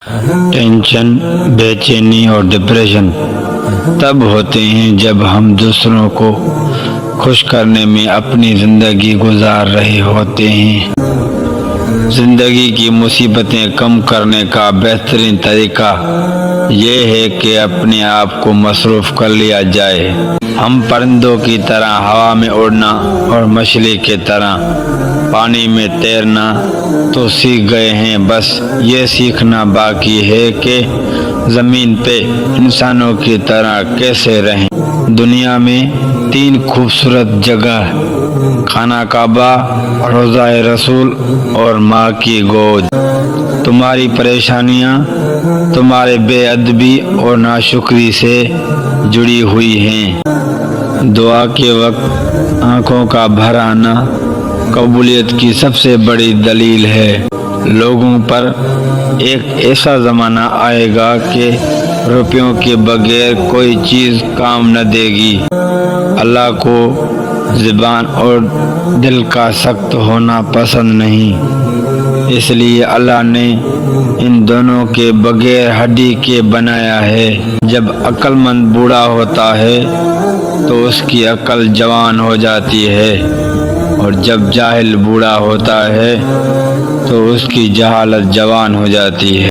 Tension, بے چینی اور ڈپریشن تب ہوتے ہیں جب ہم دوسروں کو خوش کرنے میں اپنی زندگی گزار رہے ہوتے ہیں۔ زندگی کی مصیبتیں کم کرنے کا بہترین طریقہ یہ ہے کہ اپنے آپ کو مصروف کر لیا جائے۔ ہم پرندوں کی طرح ہوا میں اڑنا اور مچھلی کی طرح پانی میں تیرنا تو سیکھ گئے ہیں، بس یہ سیکھنا باقی ہے کہ زمین پہ انسانوں کی طرح کیسے رہیں۔ دنیا میں 3 خوبصورت جگہ، خانہ کعبہ، روضہ رسول اور ماں کی گود۔ تمہاری پریشانیاں تمہارے بے ادبی اور ناشکری سے جڑی ہوئی ہیں۔ دعا کے وقت آنکھوں کا بھر آنا قبولیت کی سب سے بڑی دلیل ہے۔ لوگوں پر ایک ایسا زمانہ آئے گا کہ روپیوں کے بغیر کوئی چیز کام نہ دے گی۔ اللہ کو زبان اور دل کا سخت ہونا پسند نہیں، اس لیے اللہ نے ان دونوں کے بغیر ہڈی کے بنایا ہے۔ جب عقل مند بوڑھا ہوتا ہے تو اس کی عقل جوان ہو جاتی ہے، اور جب جاہل بوڑھا ہوتا ہے تو اس کی جہالت جوان ہو جاتی ہے۔